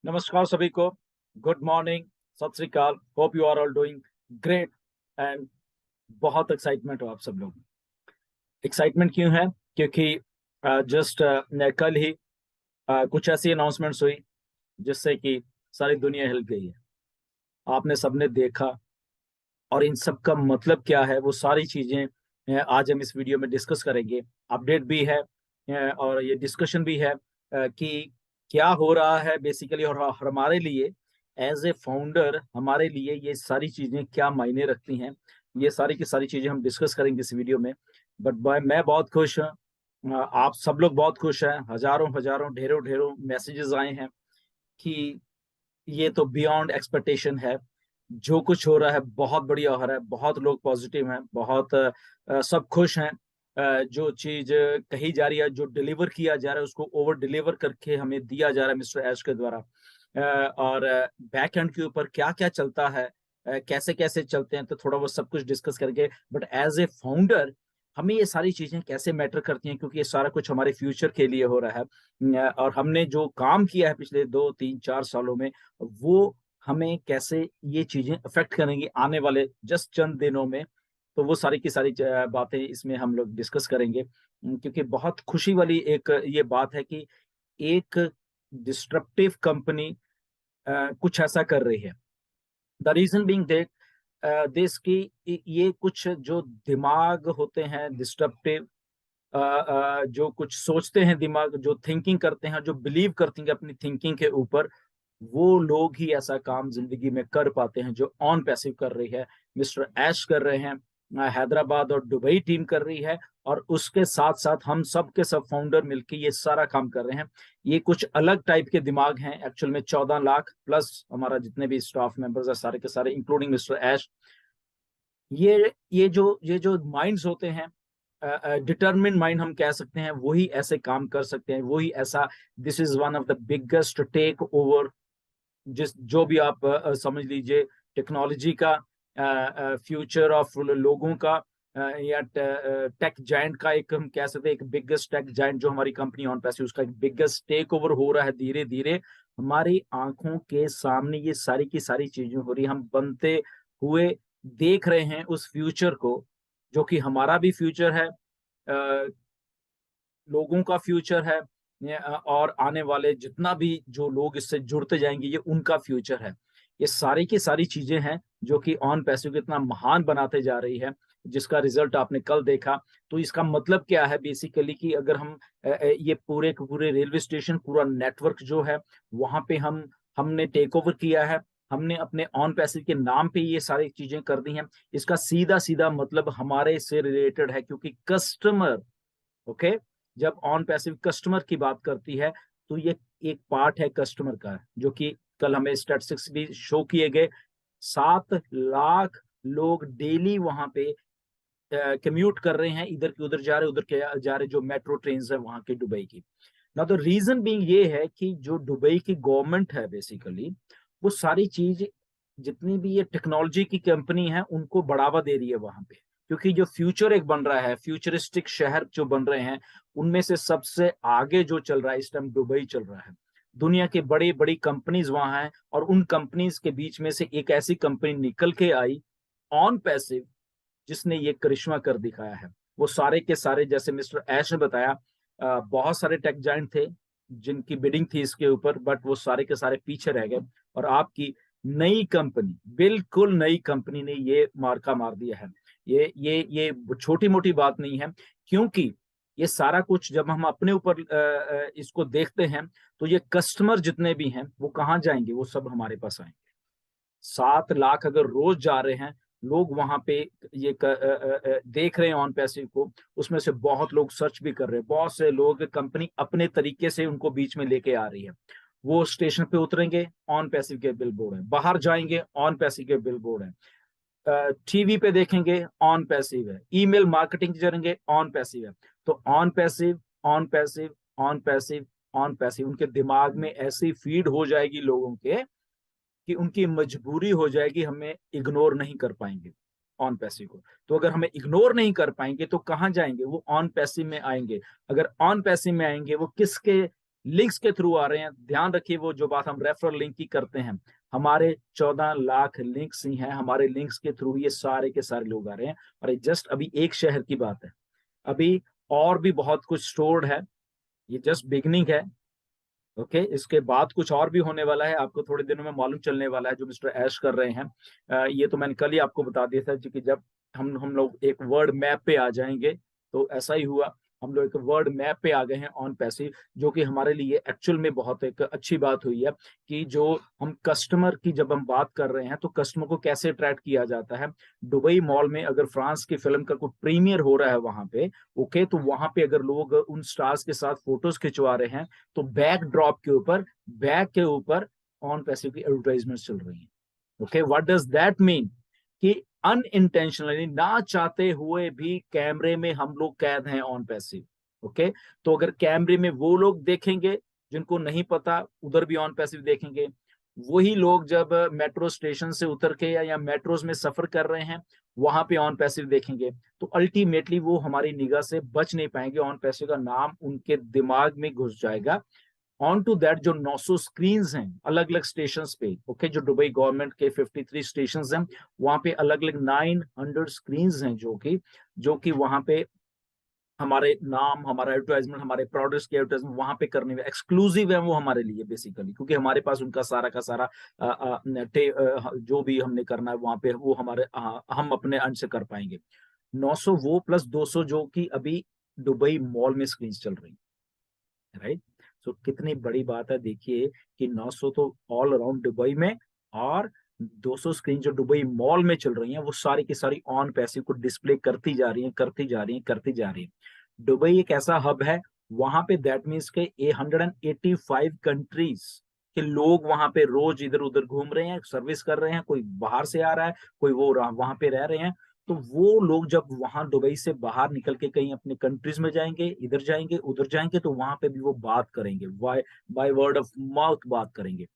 नमस्कार सभी को। Good morning. सत श्री अकाल। Hope you are all doing great and बहुत एक्साइटमेंट हो आप सब लोग। एक्साइटमेंट क्यों है? क्योंकि जस्ट कल ही कुछ ऐसी अनाउंसमेंट्स हुई जिससे कि सारी दुनिया हिल गई है। आपने सबने देखा और इन सब का मतलब क्या है वो सारी चीजें आज हम इस वीडियो में डिस्कस करेंगे। अपडेट भी है और ये डिस्कशन भी है कि क्या हो रहा है बेसिकली, और हमारे लिए एज ए फाउंडर हमारे लिए ये सारी चीजें क्या मायने रखती हैं। ये सारी की सारी चीजें हम डिस्कस करेंगे इस वीडियो में। बट मैं बहुत खुश हूँ। आप सब लोग बहुत खुश हैं। हजारों हजारों ढेरों ढेरों मैसेजेस आए हैं कि ये तो बियॉन्ड एक्सपेक्टेशन है। जो कुछ हो रहा है बहुत बढ़िया हो रहा है। बहुत लोग पॉजिटिव हैं। बहुत सब खुश हैं। जो चीज कही जा रही है, जो डिलीवर किया जा रहा है, उसको ओवर डिलीवर करके हमें दिया जा रहा है मिस्टर ऐश के द्वारा। और बैक एंड के ऊपर क्या क्या चलता है, कैसे कैसे चलते हैं, तो थोड़ा बहुत सब कुछ डिस्कस करेंगे। बट एज ए फाउंडर हमें ये सारी चीजें कैसे मैटर करती हैं, क्योंकि ये सारा कुछ हमारे फ्यूचर के लिए हो रहा है। और हमने जो काम किया है पिछले 2 3 4 सालों में, वो हमें कैसे ये चीजें अफेक्ट करेंगी आने वाले जस्ट चंद दिनों में। तो वो सारी की सारी बातें इसमें हम लोग डिस्कस करेंगे। क्योंकि बहुत खुशी वाली एक ये बात है कि एक डिस्ट्रप्टिव कंपनी कुछ ऐसा कर रही है। द रीजन बीइंग दैट देश की ये कुछ जो दिमाग होते हैं डिस्ट्रप्टिव, जो कुछ सोचते हैं, दिमाग जो थिंकिंग करते हैं, जो बिलीव करते हैं अपनी थिंकिंग के ऊपर, वो लोग ही ऐसा काम जिंदगी में कर पाते हैं जो ऑन पैसिव कर रही है। मिस्टर ऐश कर रहे हैं, हैदराबाद और दुबई टीम कर रही है, और उसके साथ साथ हम सब के सब फाउंडर मिलकर ये सारा काम कर रहे हैं। ये कुछ अलग टाइप के दिमाग हैं। एक्चुअल में 14 लाख प्लस हमारा जितने भी स्टाफ मेंबर्स है सारे के सारे, इंक्लूडिंग मिस्टर ऐश। ये जो माइंड्स होते हैं, डिटरमिन माइंड हम कह सकते हैं, वही ऐसे काम कर सकते हैं, वही ऐसा। This is one of the biggest take over, जिस जो भी आप समझ लीजिए, टेक्नोलॉजी का फ्यूचर ऑफ लोगों का, या टेक जायंट का, एक हम कह सकते हैं एक बिगेस्ट टेक जायंट जो हमारी कंपनी ऑन पैसे, उसका एक बिगेस्ट टेक ओवर हो रहा है धीरे धीरे हमारी आंखों के सामने। ये सारी की सारी चीजें हो रही, हम बनते हुए देख रहे हैं उस फ्यूचर को, जो कि हमारा भी फ्यूचर है, लोगों का फ्यूचर है, और आने वाले जितना भी जो लोग इससे जुड़ते जाएंगे ये उनका फ्यूचर है। ये सारी की सारी चीजें हैं जो कि ऑन पैसिव को इतना महान बनाते जा रही है, जिसका रिजल्ट आपने कल देखा। तो इसका मतलब क्या है बेसिकली कि अगर हम ये पूरे के पूरे रेलवे स्टेशन, पूरा नेटवर्क जो है, वहां पे हमने टेक ओवर किया है। हमने अपने ऑन पैसिव के नाम पे ये सारी चीजें कर दी हैं। इसका सीधा सीधा मतलब हमारे से रिलेटेड है, क्योंकि कस्टमर, ओके, जब ऑन पैसिव कस्टमर की बात करती है, तो ये एक पार्ट है कस्टमर का, जो कि कल हमें स्टैटिस्टिक्स भी शो किए गए। 7 लाख लोग डेली वहां पे कम्यूट कर रहे हैं, इधर के उधर जा रहे, उधर के जा रहे, जो मेट्रो ट्रेन है वहां के दुबई की। ना तो रीजन बीइंग ये है कि जो दुबई की गवर्नमेंट है बेसिकली, वो सारी चीज, जितनी भी ये टेक्नोलॉजी की कंपनी है, उनको बढ़ावा दे रही है वहां पे। क्योंकि जो फ्यूचर एक बन रहा है, फ्यूचरिस्टिक शहर जो बन रहे हैं, उनमें से सबसे आगे जो चल रहा है इस टाइम दुबई चल रहा है। दुनिया की बड़ी बड़ी कंपनीज वहां हैं, और उन कंपनीज के बीच में से एक ऐसी कंपनी निकल के आई, ऑन पैसिव, जिसने ये करिश्मा कर दिखाया है। वो सारे के सारे, जैसे मिस्टर ऐश ने बताया, बहुत सारे टेक जाइंट थे जिनकी बिडिंग थी इसके ऊपर, बट वो सारे के सारे पीछे रह गए। और आपकी नई कंपनी, बिल्कुल नई कंपनी ने ये मार्का मार दिया है। ये छोटी मोटी बात नहीं है, क्योंकि ये सारा कुछ जब हम अपने ऊपर इसको देखते हैं, तो ये कस्टमर जितने भी हैं वो कहाँ जाएंगे? वो सब हमारे पास आएंगे। 7 लाख अगर रोज जा रहे हैं लोग वहां पे, ये देख रहे हैं ऑन पैसिव को, उसमें से बहुत लोग सर्च भी कर रहे हैं। बहुत से लोग, कंपनी अपने तरीके से उनको बीच में लेके आ रही है। वो स्टेशन पे उतरेंगे, ऑन पैसिव के बिल बोर्ड है, बाहर जाएंगे, ऑन पैसिव के बिल बोर्ड है, टीवी पे देखेंगे, ऑन पैसिव है, ईमेल मार्केटिंग करेंगे, ऑन पैसिव है। तो on passive, on passive, on passive, on passive, उनके दिमाग में ऐसी फीड हो जाएगी लोगों के कि उनकी मजबूरी हो जाएगी, हमें इग्नोर नहीं कर पाएंगे ऑन पैसिव को। तो अगर हमें इग्नोर नहीं कर पाएंगे तो कहाँ जाएंगे? वो ऑन पैसिव में आएंगे। अगर ऑन पैसिव में आएंगे, वो किसके लिंक्स के थ्रू आ रहे हैं। ध्यान रखिए वो जो बात हम रेफरल लिंक की करते हैं, हमारे 14 लाख लिंक्स ही हैं, हमारे लिंक्स के थ्रू ये सारे के सारे लोग आ रहे हैं। और ये जस्ट अभी एक शहर की बात है, अभी और भी बहुत कुछ स्टोर्ड है, ये जस्ट बिगनिंग है। ओके, इसके बाद कुछ और भी होने वाला है, आपको थोड़े दिनों में मालूम चलने वाला है जो मिस्टर ऐश कर रहे हैं। ये तो मैंने कल ही आपको बता दिया था कि जब हम लोग एक वर्ड मैप पे आ जाएंगे, तो ऐसा ही हुआ। हम लोग एक वर्ड मैप पे आ गए हैं ऑन पैसिव, जो कि हमारे लिए एक्चुअल में बहुत एक अच्छी बात हुई है कि जो हम कस्टमर की जब हम बात कर रहे हैं तो कस्टमर को कैसे अट्रैक्ट किया जाता है। दुबई मॉल में अगर फ्रांस की फिल्म का कोई प्रीमियर हो रहा है वहां पे, ओके, तो वहां पे अगर लोग उन स्टार्स के साथ फोटोज खिंचवा रहे हैं, तो बैक के ऊपर ऑन पैसिव की एडवर्टाइजमेंट चल रही है। Okay, what does that mean कि अनइंटेंशनली, ना चाहते हुए भी कैमरे में हम लोग कैद हैं ऑन पैसिव। ओके, तो अगर कैमरे में वो लोग देखेंगे जिनको नहीं पता, उधर भी ऑन पैसिव देखेंगे। वही लोग जब मेट्रो स्टेशन से उतर के या मेट्रोज में सफर कर रहे हैं, वहां पे ऑन पैसिव देखेंगे, तो अल्टीमेटली वो हमारी निगाह से बच नहीं पाएंगे, ऑन पैसिव का नाम उनके दिमाग में घुस जाएगा। ऑन टू दैट जो 900 स्क्रीन हैं अलग अलग स्टेशन पे, ओके, जो दुबई गवर्नमेंट के 53 स्टेशन हैं, वहां पे अलग अलग 900 स्क्रीन हैं जो कि वहां पे हमारे नाम, हमारा एडवर्टाइजमेंट, हमारे प्रोडक्ट्स की एडवर्टाइजमेंट वहां पे करने में एक्सक्लूसिव है वो हमारे लिए बेसिकली, क्योंकि हमारे पास उनका सारा का सारा जो भी हमने करना है वहां पे वो हम अपने अंश से कर पाएंगे। 900 वो प्लस 200 जो कि अभी दुबई मॉल में स्क्रीन चल रही है, राइट। सो कितनी बड़ी बात है, देखिए कि 900 तो ऑल अराउंड दुबई में, और 200 स्क्रीन जो दुबई मॉल में चल रही हैं वो सारी की सारी ऑन पैसिव को डिस्प्ले करती जा रही हैं, करती जा रही हैं, करती जा रही हैं। दुबई एक ऐसा हब है, वहां पे दैट मीन्स के 185 कंट्रीज के लोग वहां पे रोज इधर उधर घूम रहे हैं, सर्विस कर रहे हैं, कोई बाहर से आ रहा है, कोई वो वहां पे रह रहे हैं। तो वो लोग जब वहां दुबई से बाहर निकल के कहीं अपने कंट्रीज में जाएंगे, इधर जाएंगे, उधर जाएंगे, तो वहां पे भी वो बात करेंगे, बाय वर्ड ऑफ माउथ बात करेंगे।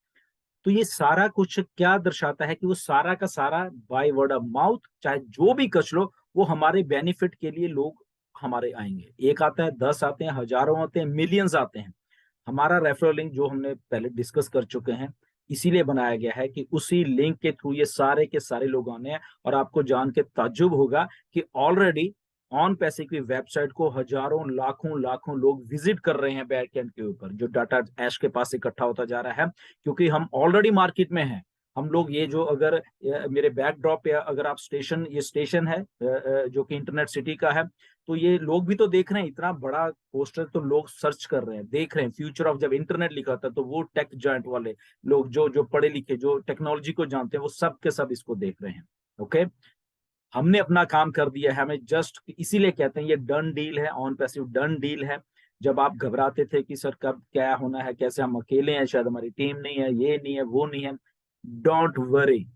तो ये सारा कुछ क्या दर्शाता है कि वो सारा का सारा बाय वर्ड ऑफ माउथ, चाहे जो भी कच लो, वो हमारे बेनिफिट के लिए लोग हमारे आएंगे। एक आता है, 10 आते हैं, हजारों आते हैं, मिलियंस आते हैं। हमारा रेफरल लिंक जो हमने पहले डिस्कस कर चुके हैं, इसीलिए बनाया गया है कि उसी लिंक के थ्रू ये सारे के सारे लोग आने हैं। और आपको जान के ताज्जुब होगा कि ऑलरेडी ऑन पैसे की वेबसाइट को हजारों लाखों लाखों लोग विजिट कर रहे हैं बैकएंड के ऊपर, जो डाटा ऐश के पास इकट्ठा होता जा रहा है, क्योंकि हम ऑलरेडी मार्केट में हैं। हम लोग ये जो अगर मेरे बैकड्रॉप पे अगर आप स्टेशन, ये स्टेशन है जो कि इंटरनेट सिटी का है, तो ये लोग भी तो देख रहे हैं, इतना बड़ा पोस्टर तो लोग सर्च कर रहे हैं, देख रहे हैं। फ्यूचर ऑफ जब इंटरनेट लिखा था, तो वो टेक जॉइंट वाले लोग जो जो पढ़े लिखे, जो टेक्नोलॉजी को जानते हैं, वो सब के सब इसको देख रहे हैं। ओके, हमने अपना काम कर दिया है, हमें जस्ट इसीलिए कहते हैं ये डन डील है, ऑन पैसिव डन डील है। जब आप घबराते थे कि सर कब क्या होना है, कैसे, हम अकेले हैं, शायद हमारी टीम नहीं है, ये नहीं है, वो नहीं है, डोंट वरी।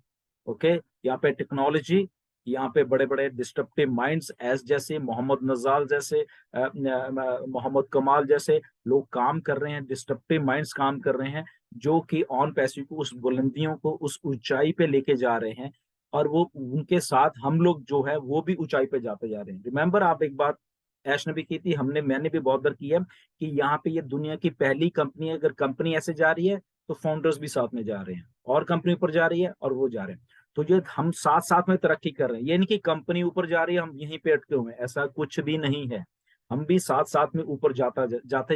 ओके, यहाँ पे टेक्नोलॉजी, यहाँ पे बड़े बड़े डिस्ट्रप्टिव माइंड्स एस जैसे मोहम्मद नजाल जैसे, मोहम्मद कमाल जैसे लोग काम कर रहे हैं, डिस्ट्रप्टिव माइंड्स काम कर रहे हैं, जो कि ऑन पैसिव को उस बुलंदियों को, उस ऊंचाई पे लेके जा रहे हैं। और वो उनके साथ हम लोग जो है वो भी ऊंचाई पे जाते जा रहे हैं। रिमेंबर, आप एक बात ऐश ने भी की थी, मैंने भी बहुत बार की है, कि यहाँ पे ये दुनिया की पहली कंपनी है। अगर कंपनी ऐसे जा रही है तो फाउंडर्स भी साथ में जा रहे हैं, और कंपनी ऊपर जा रही है और वो जा रहे हैं। तो ये हम साथ साथ में तरक्की कर रहे हैं, ये नहीं कि कंपनी ऊपर जा रही है हम यहीं पे अटके हुए हैं, ऐसा कुछ भी नहीं है। हम भी साथ साथ में ऊपर जाते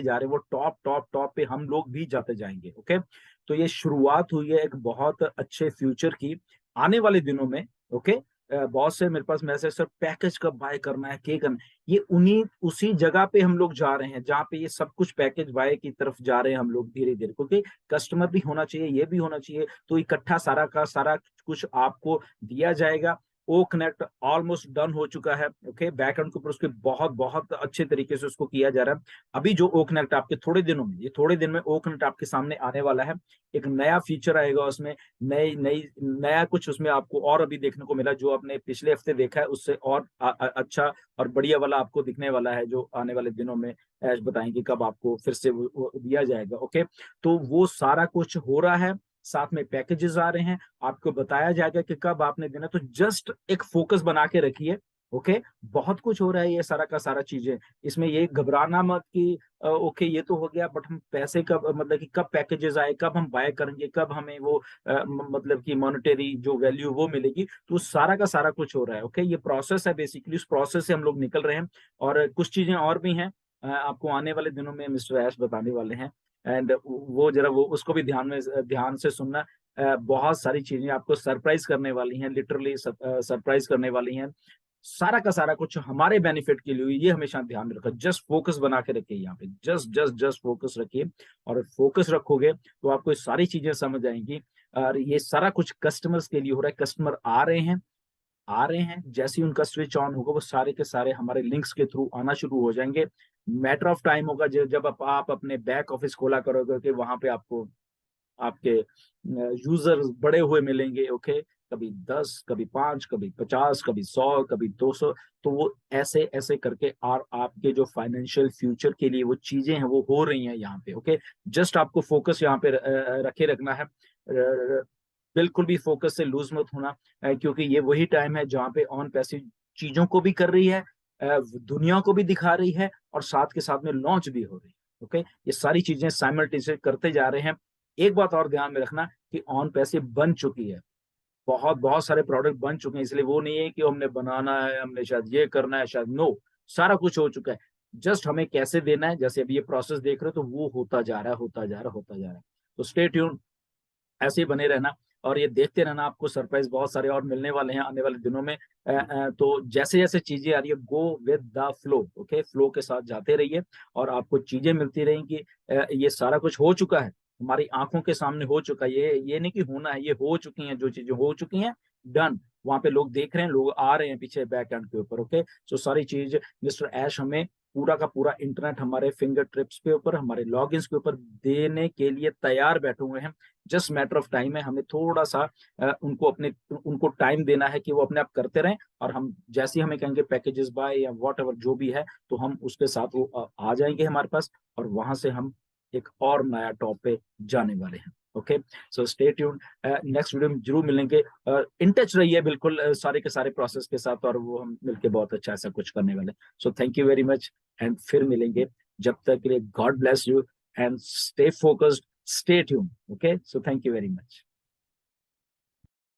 जा रहे हैं, वो टॉप टॉप टॉप पे हम लोग भी जाते जाएंगे। ओके, तो ये शुरुआत हुई है एक बहुत अच्छे फ्यूचर की आने वाले दिनों में। ओके, बहुत से मेरे पास मैसेज, सर पैकेज कब बाय करना है, क्या करना है, ये उन्हीं उसी जगह पे हम लोग जा रहे हैं जहाँ पे ये सब कुछ पैकेज बाय की तरफ जा रहे हैं हम लोग धीरे धीरे, क्योंकि कस्टमर भी होना चाहिए, ये भी होना चाहिए, तो इकट्ठा सारा का सारा कुछ आपको दिया जाएगा। ओ कनेक्ट ऑलमोस्ट डन हो चुका है। ओके, बैकएंड के ऊपर उसके बहुत बहुत अच्छे तरीके से उसको किया जा रहा है। अभी जो ओ कनेक्ट आपके थोड़े दिनों में, ये थोड़े दिन में ओ कनेक्ट आपके सामने आने वाला है। एक नया फीचर आएगा उसमें, नई नई नया कुछ उसमें आपको और अभी देखने को मिला, जो आपने पिछले हफ्ते देखा है उससे और अच्छा और बढ़िया वाला आपको दिखने वाला है, जो आने वाले दिनों में ऐश बताएंगे कब आपको फिर से वो दिया जाएगा। ओके, तो वो सारा कुछ हो रहा है, साथ में पैकेजेस आ रहे हैं, आपको बताया जाएगा कि कब आपने देना। तो जस्ट एक फोकस बना के रखिए, ओके, बहुत कुछ हो रहा है ये सारा का सारा चीजें। इसमें ये घबराना मत कि ओके ये तो हो गया, बट हम पैसे कब, मतलब कि कब पैकेजेस आए, कब हम बाय करेंगे, कब हमें वो मतलब कि मॉनेटरी जो वैल्यू वो मिलेगी, तो सारा का सारा कुछ हो रहा है। ओके, ये प्रोसेस है बेसिकली, उस प्रोसेस से हम लोग निकल रहे हैं। और कुछ चीजें और भी हैं, आपको आने वाले दिनों में मिस्टर ऐश बताने वाले हैं। एंड वो जरा वो उसको भी ध्यान से सुनना। बहुत सारी चीजें आपको सरप्राइज करने वाली हैं, लिटरली सरप्राइज करने वाली हैं। सारा का सारा कुछ हमारे बेनिफिट के लिए, ये हमेशा ध्यान में रखो। जस्ट फोकस बना के रखिए यहाँ पे, जस्ट जस्ट जस्ट फोकस रखिए। और फोकस रखोगे तो आपको ये सारी चीजें समझ आएंगी। और ये सारा कुछ कस्टमर्स के लिए हो रहा है। कस्टमर आ रहे हैं, आ रहे हैं, जैसे ही उनका स्विच ऑन होगा वो सारे के सारे हमारे लिंक्स के थ्रू आना शुरू हो जाएंगे। मैटर ऑफ टाइम होगा जब आप अपने बैक ऑफिस खोला करोगे कि वहां पे आपको आपके यूजर्स बड़े हुए मिलेंगे। ओके, कभी 10, कभी 5, कभी 50, कभी 100, कभी 200। तो वो ऐसे ऐसे करके, और आपके जो फाइनेंशियल फ्यूचर के लिए वो चीजें हैं वो हो रही हैं यहाँ पे। ओके, जस्ट आपको फोकस यहाँ पे रखे रखना है। बिल्कुल भी फोकस से लूज मत होना, क्योंकि ये वही टाइम है जहाँ पे ऑन पैसिव चीजों को भी कर रही है, दुनिया को भी दिखा रही है, और साथ के साथ में लॉन्च भी हो रही है। ओके, ये सारी चीजें साइमल्टेनियसली करते जा रहे हैं। एक बात और ध्यान में रखना कि ऑन पैसिव बन चुकी है, बहुत बहुत सारे प्रोडक्ट बन चुके हैं, इसलिए वो नहीं है कि हमने बनाना है, हमने शायद ये करना है, शायद नो, सारा कुछ हो चुका है। जस्ट हमें कैसे देना है, जैसे अभी ये प्रोसेस देख रहे हो, तो वो होता जा रहा है, होता जा रहा है, होता जा रहा है। तो स्टे ट्यून, ऐसे ही बने रहना और ये देखते रहना। आपको सरप्राइज बहुत सारे और मिलने वाले हैं आने वाले दिनों में। तो जैसे जैसे चीजें आ रही है, go with the flow. Okay, flow के साथ जाते रहिए और आपको चीजें मिलती रहेंगी। ये सारा कुछ हो चुका है, हमारी आंखों के सामने हो चुका है। ये नहीं कि होना है, ये हो चुकी हैं, जो चीजें हो चुकी हैं, डन। वहां पे लोग देख रहे हैं, लोग आ रहे हैं पीछे बैक एंड के ऊपर। ओके, सो सारी चीज मिस्टर ऐश हमें पूरा का पूरा इंटरनेट हमारे फिंगर टिप्स के ऊपर, हमारे लॉगिन्स के ऊपर देने के लिए तैयार बैठे हुए हैं। जस्ट मैटर ऑफ टाइम है, हमें थोड़ा सा उनको टाइम देना है कि वो अपने आप करते रहें। और हम जैसे ही हमें कहेंगे पैकेजेस बाय या वॉट एवर जो भी है, तो हम उसके साथ वो आ जाएंगे हमारे पास, और वहां से हम एक और नया टॉप पे जाने वाले हैं। Okay, so stay tuned, next video में जरूर मिलेंगे। इन टच रहिए बिल्कुल सारे के सारे प्रोसेस के साथ, और वो हम मिलके बहुत अच्छा ऐसा कुछ करने वाले। So thank you very much, and फिर मिलेंगे। जब तक के लिए God bless you and stay focused, stay tuned. Okay, so thank you very much.